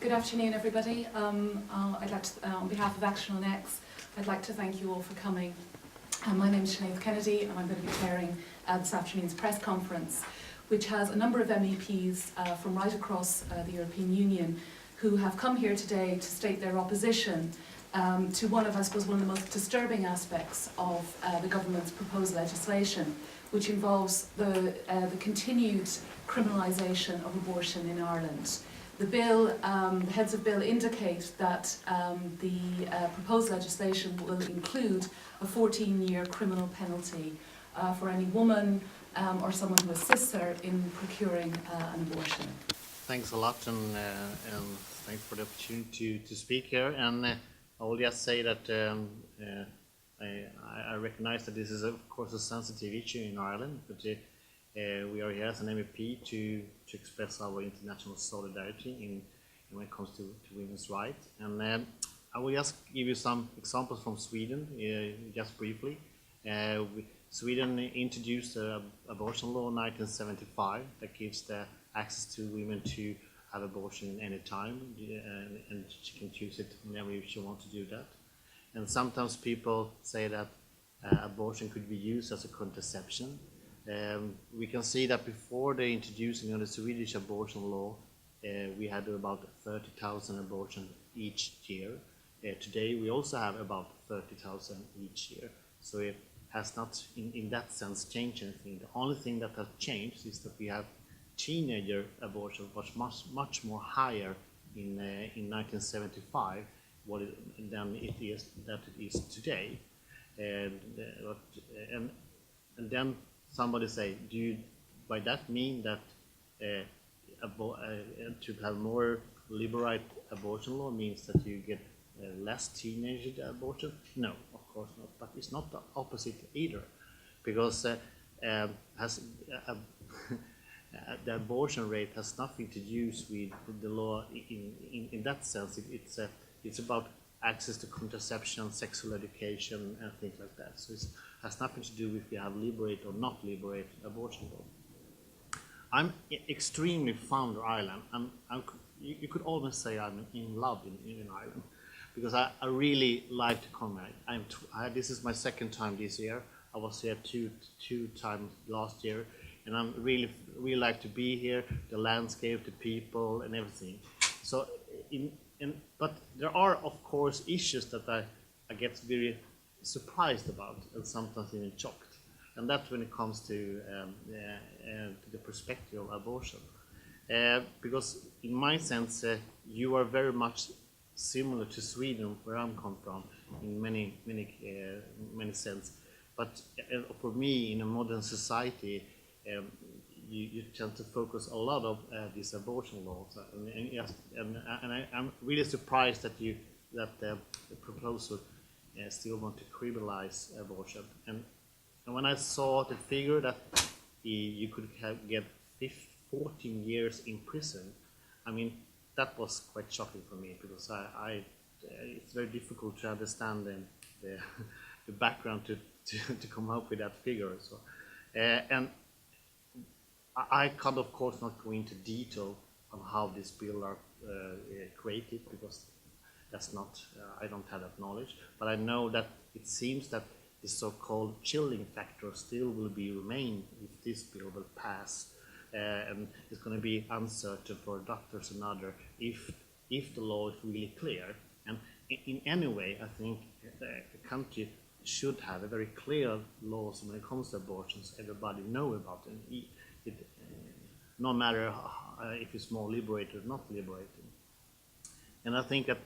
Good afternoon, everybody. I'd like to, on behalf of Action on X, I'd like to thank you all for coming. My name is Sinead Kennedy, and I'm going to be chairing this afternoon's press conference, which has a number of MEPs from right across the European Union who have come here today to state their opposition to one of, I suppose, one of the most disturbing aspects of the government's proposed legislation, which involves the continued criminalisation of abortion in Ireland. The bill, the heads of bill indicate that the proposed legislation will include a 14-year criminal penalty for any woman or someone who assists her in procuring an abortion. Thanks a lot, and thanks for the opportunity to speak here. And I will just say that I recognize that this is, of course, a sensitive issue in Ireland, but we are here as an MEP to express our international solidarity when it comes to women's rights. And I will just give you some examples from Sweden, just briefly. Sweden introduced an abortion law in 1975 that gives the access to women to have abortion any time, and she can choose it whenever she wants to do that. And sometimes people say that abortion could be used as a contraception. We can see that before they introduced the Swedish abortion law, we had about 30,000 abortions each year. Today we also have about 30,000 each year. So it has not, in that sense, changed anything. The only thing that has changed is that we have teenager abortion was much more higher in 1975 than it is today. And then somebody say, do you by that mean that to have more liberal abortion law means that you get less teenage abortion? No, of course not. But it's not the opposite either, because the abortion rate has nothing to do with the law in that sense. It's about access to contraception, sexual education, and things like that. So it has nothing to do with if you have liberate or not liberate abortion law. I'm extremely fond of Ireland. You could almost say I'm in love in Ireland, because I really like to come here. This is my second time this year. I was here two times last year, and I'm really like to be here. The landscape, the people, and everything. So, but there are, of course, issues that I get very surprised about, and sometimes even shocked. And that's when it comes to the perspective of abortion. Because in my sense, you are very much similar to Sweden, where I'm come from, in many sense. But for me, in a modern society, you tend to focus a lot of these abortion laws, and I'm really surprised that the proposal still want to criminalize abortion. And when I saw the figure that you could get 14 years in prison, I mean, that was quite shocking for me, because it's very difficult to understand the background to come up with that figure. So, and I can't, of course, not go into detail on how this bill are created, because that's not, I don't have that knowledge. But I know that it seems that the so-called chilling factor still will remain if this bill will pass. And it's going to be uncertain for doctors and others if the law is really clear. And in any way, I think the country should have a very clear laws when it comes to abortions. Everybody know about them, no matter if it's more liberated or not liberated. And I think that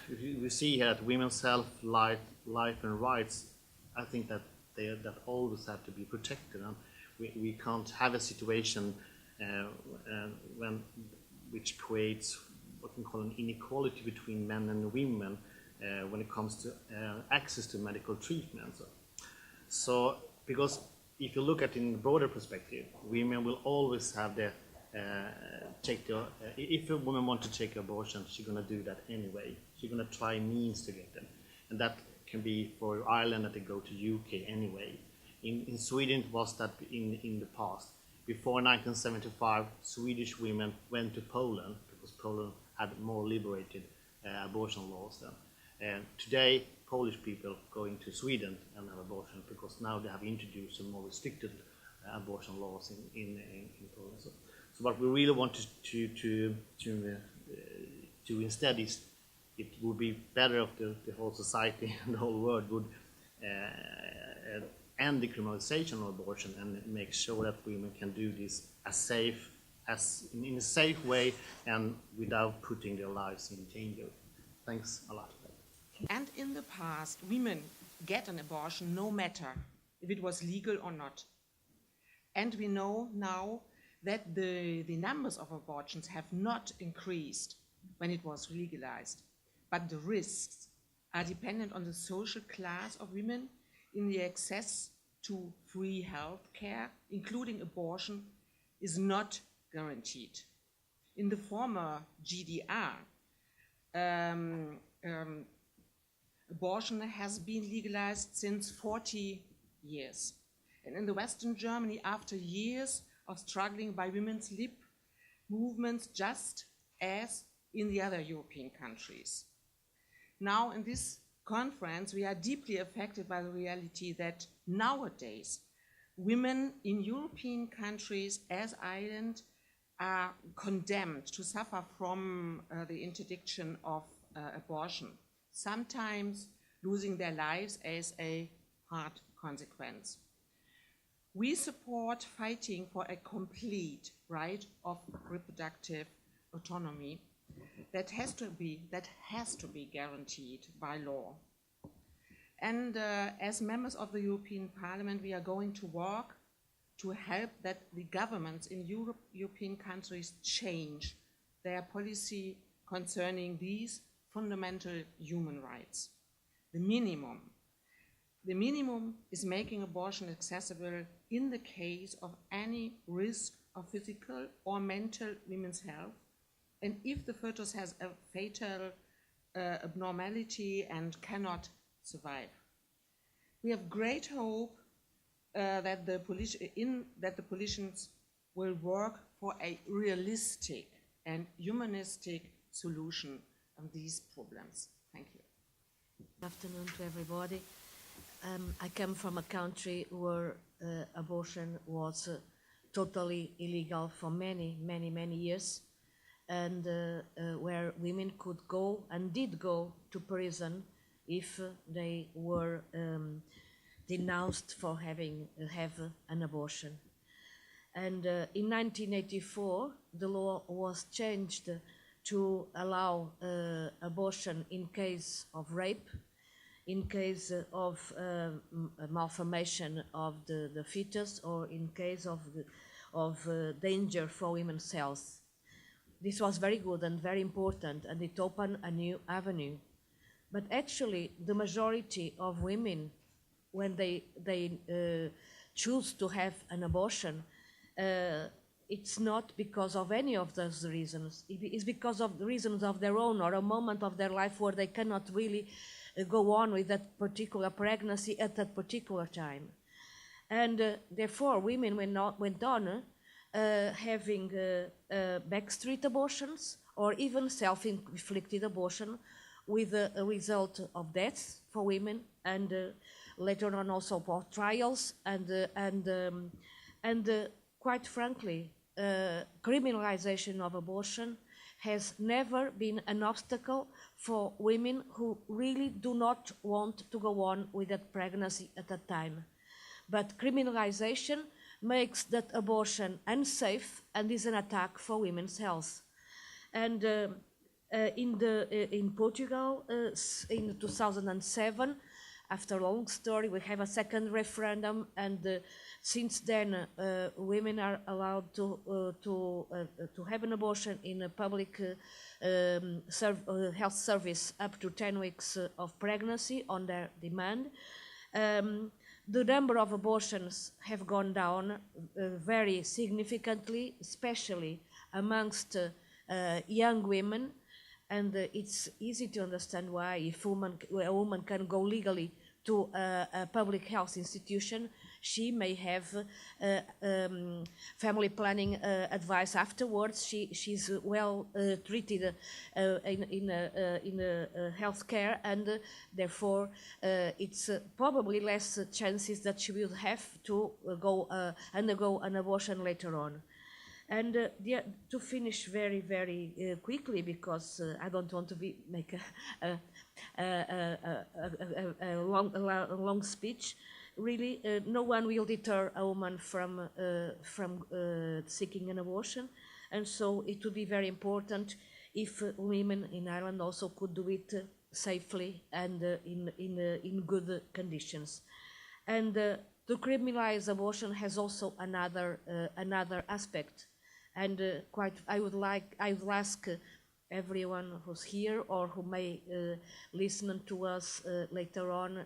we see here that women's health, life and rights, I think that that always have to be protected. And we can't have a situation which creates what we call an inequality between men and women when it comes to access to medical treatment. So because if you look at it in a broader perspective, women will always have if a woman wants to take abortion, she's going to do that anyway. She's going to try means to get them. And that can be for Ireland that they go to UK anyway. In Sweden it was that in the past. Before 1975, Swedish women went to Poland, because Poland had more liberated abortion laws then. And today, Polish people going to Sweden and have abortion because now they have introduced some more restricted abortion laws in Poland. So what we really want to instead is it would be better if the whole society and the whole world would end the criminalization of abortion and make sure that women can do this in a safe way and without putting their lives in danger. Thanks a lot. And in the past, women get an abortion no matter if it was legal or not. And we know now that the numbers of abortions have not increased when it was legalized, but the risks are dependent on the social class of women in the access to free health care, including abortion, is not guaranteed. In the former GDR, abortion has been legalized since 40 years. And in the Western Germany, after years of struggling by women's lib movements, just as in the other European countries. Now, in this conference, we are deeply affected by the reality that nowadays, women in European countries as Ireland are condemned to suffer from the interdiction of abortion, sometimes losing their lives as a hard consequence. We support fighting for a complete right of reproductive autonomy that has to be guaranteed by law. And as members of the European Parliament, we are going to work to help that the governments in European countries change their policy concerning these fundamental human rights. The minimum is making abortion accessible in the case of any risk of physical or mental women's health, and if the fetus has a fatal abnormality and cannot survive. We have great hope that the politicians will work for a realistic and humanistic solution of these problems. Thank you. Good afternoon to everybody. I come from a country where abortion was totally illegal for many years, and where women could go and did go to prison if they were denounced for have an abortion. And in 1984, the law was changed to allow abortion in case of rape, in case of malformation of the fetus, or in case of danger for women's health. This was very good and very important, and it opened a new avenue. But actually, the majority of women, when they choose to have an abortion, it's not because of any of those reasons. It is because of the reasons of their own, or a moment of their life where they cannot really go on with that particular pregnancy at that particular time. And therefore, women went on having backstreet abortions, or even self-inflicted abortion, with a result of death for women, and later on also for trials, and quite frankly, criminalization of abortion has never been an obstacle for women who really do not want to go on with that pregnancy at that time. But criminalization makes that abortion unsafe and is an attack for women's health. And in Portugal, in 2007, after a long story, we have a second referendum, and since then, women are allowed to have an abortion in a public health service up to 10 weeks of pregnancy on their demand. The number of abortions have gone down very significantly, especially amongst young women, and it's easy to understand why. If a woman can go legally to a public health institution, she may have family planning advice afterwards. She's well treated in healthcare, and therefore it's probably less chances that she will have to undergo an abortion later on. And to finish very quickly, because I don't want to make a long speech. Really, no one will deter a woman from seeking an abortion, and so it would be very important if women in Ireland also could do it safely and in good conditions. And to criminalize abortion has also another aspect. And I would ask everyone who's here or who may listen to us later on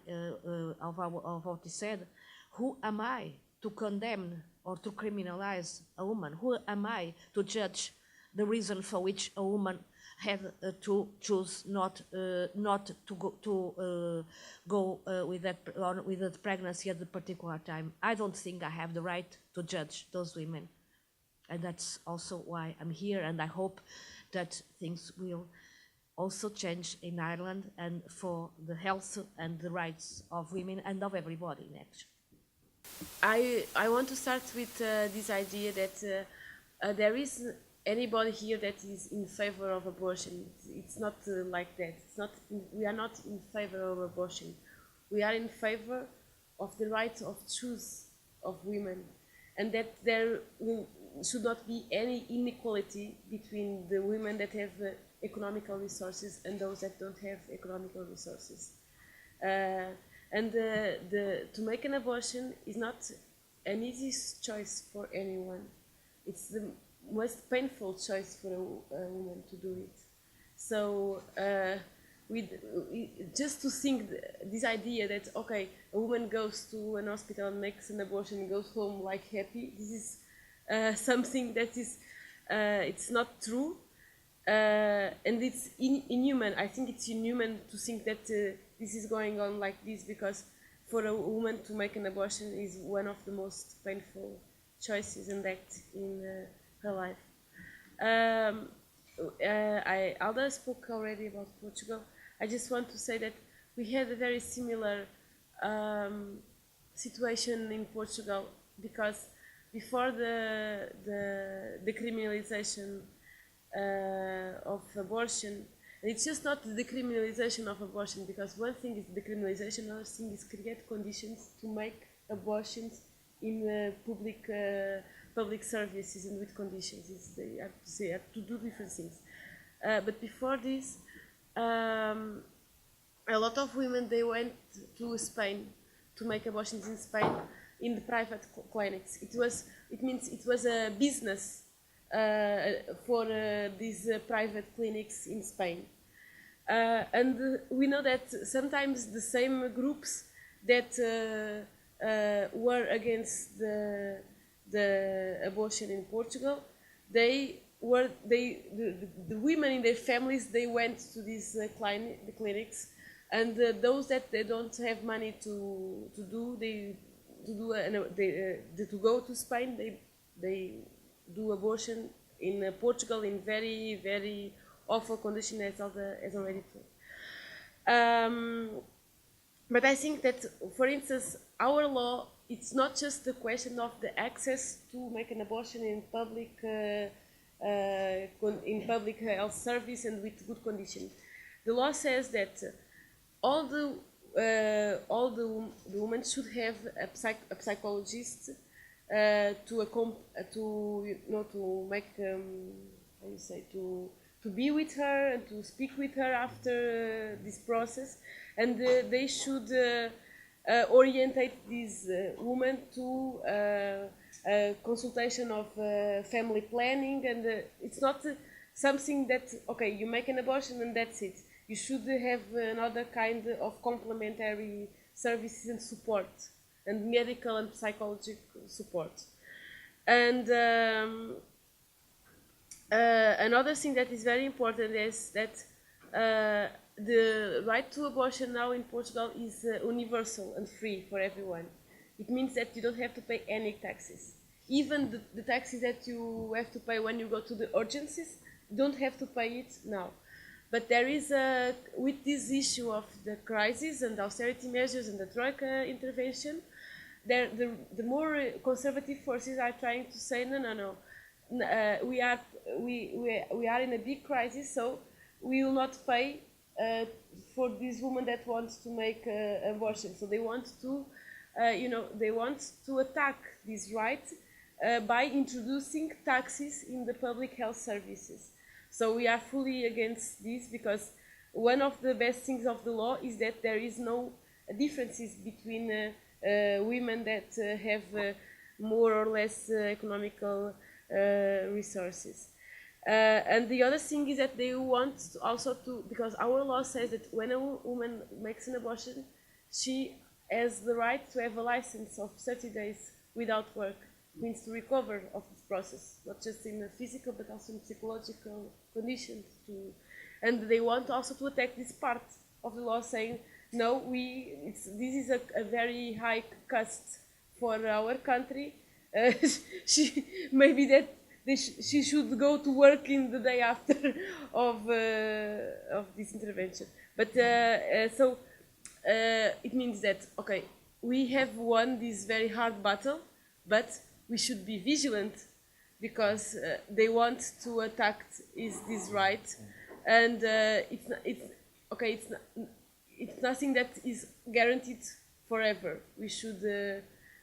of what is said, who am I to condemn or to criminalize a woman? Who am I to judge the reason for which a woman had to choose not to go with that pregnancy at the particular time? I don't think I have the right to judge those women. And that's also why I'm here, and I hope that things will also change in Ireland and for the health and the rights of women and of everybody next. I want to start with this idea that there is anybody here that is in favor of abortion. It's not like that. We are not in favor of abortion. We are in favor of the right of choice of women, and that there should not be any inequality between the women that have economical resources and those that don't have economical resources. And to make an abortion is not an easy choice for anyone. It's the most painful choice for a woman to do it. So just to think this idea that, okay, a woman goes to an hospital, makes an abortion, and goes home like happy, this is something that is, it's not true, and it's inhuman. I think it's inhuman to think that this is going on like this, because for a woman to make an abortion is one of the most painful choices and acts in her life. Alda spoke already about Portugal. I just want to say that we had a very similar situation in Portugal, because before the decriminalization of abortion, and it's just not the decriminalization of abortion, because one thing is decriminalization, another thing is create conditions to make abortions in public services and with conditions. They have to do different things. But before this, a lot of women, they went to Spain to make abortions in Spain, in the private clinics. It was a business for these private clinics in Spain. And we know that sometimes the same groups that were against the abortion in Portugal, the women in their families, they went to these clinics, and those that they don't have money to go to Spain, they do abortion in Portugal in very awful conditions, as already told. But I think that, for instance, our law, it's not just the question of the access to make an abortion in public health service and with good conditions. The law says that all the women should have a psychologist to be with her and to speak with her after this process, and they should orientate this woman to a consultation of family planning, and it's not something that, okay, you make an abortion and that's it. You should have another kind of complementary services and support, and medical and psychological support. And another thing that is very important is that the right to abortion now in Portugal is universal and free for everyone. it means that you don't have to pay any taxes. Even the taxes that you have to pay when you go to the urgencies, you don't have to pay it now. But there is with this issue of the crisis and austerity measures and the Troika intervention, the more conservative forces are trying to say, no. We are in a big crisis, so we will not pay for this woman that wants to make abortion. So they want to, they want to attack this right by introducing taxes in the public health services. So we are fully against this, because one of the best things of the law is that there is no differences between women that have more or less economical resources. And the other thing is that they want also to, because our law says that when a woman makes an abortion, she has the right to have a license of 30 days without work, means to recover of this process, not just in a physical but also in psychological conditions. And they want also to attack this part of the law, saying, no, this is a very high cost for our country. Maybe that she should go to work in the day after of this intervention. But so it means that, okay, we have won this very hard battle, but we should be vigilant, because they want to attack this right, and it's nothing that is guaranteed forever. We should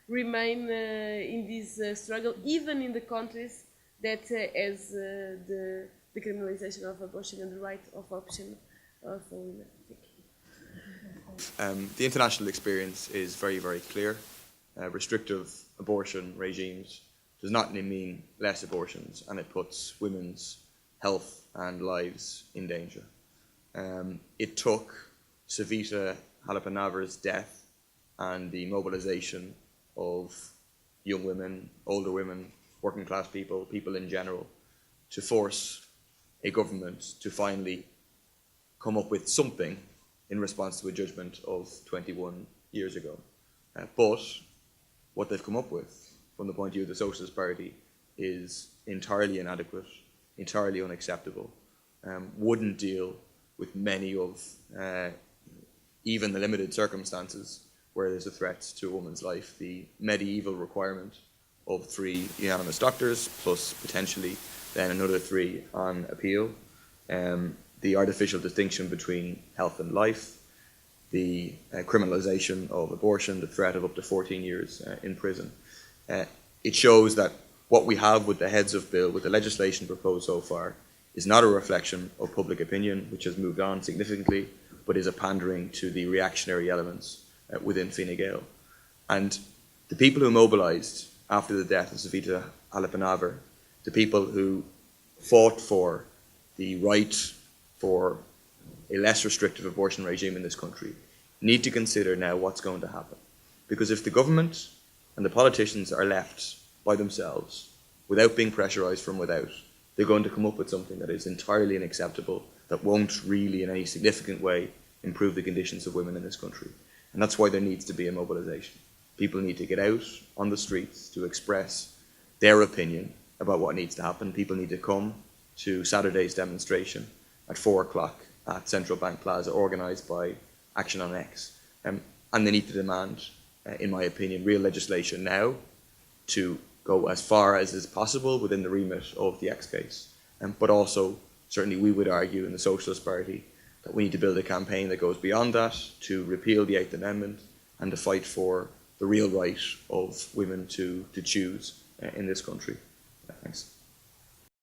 remain in this struggle, even in the countries that has the criminalization of abortion and the right of option for women. The international experience is very, very clear. Restrictive abortion regimes does not mean less abortions, and it puts women's health and lives in danger. It took Savita Halappanavar's death and the mobilization of young women, older women, working class people, people in general, to force a government to finally come up with something in response to a judgment of 21 years ago. But what they've come up with, from the point of view of the Socialist Party, is entirely inadequate, entirely unacceptable, wouldn't deal with many of even the limited circumstances where there's a threat to a woman's life. The medieval requirement of 3 unanimous doctors, plus potentially then another 3 on appeal, the artificial distinction between health and life, the criminalization of abortion, the threat of up to 14 years in prison. It shows that what we have with the heads of bill, with the legislation proposed so far, is not a reflection of public opinion, which has moved on significantly, but is a pandering to the reactionary elements within Fine Gael. And the people who mobilised after the death of Savita Halappanavar, the people who fought for the right for a less restrictive abortion regime in this country, need to consider now what's going to happen. Because if the government and the politicians are left by themselves, without being pressurised from without, they're going to come up with something that is entirely unacceptable, that won't really in any significant way improve the conditions of women in this country. And that's why there needs to be a mobilisation. People need to get out on the streets to express their opinion about what needs to happen. People need to come to Saturday's demonstration at 4 o'clock at Central Bank Plaza, organised by Action on X. And they need to demand, in my opinion, real legislation now to go as far as is possible within the remit of the X case. But also, certainly we would argue in the Socialist Party that we need to build a campaign that goes beyond that to repeal the 8th Amendment and to fight for the real right of women to choose in this country. Thanks.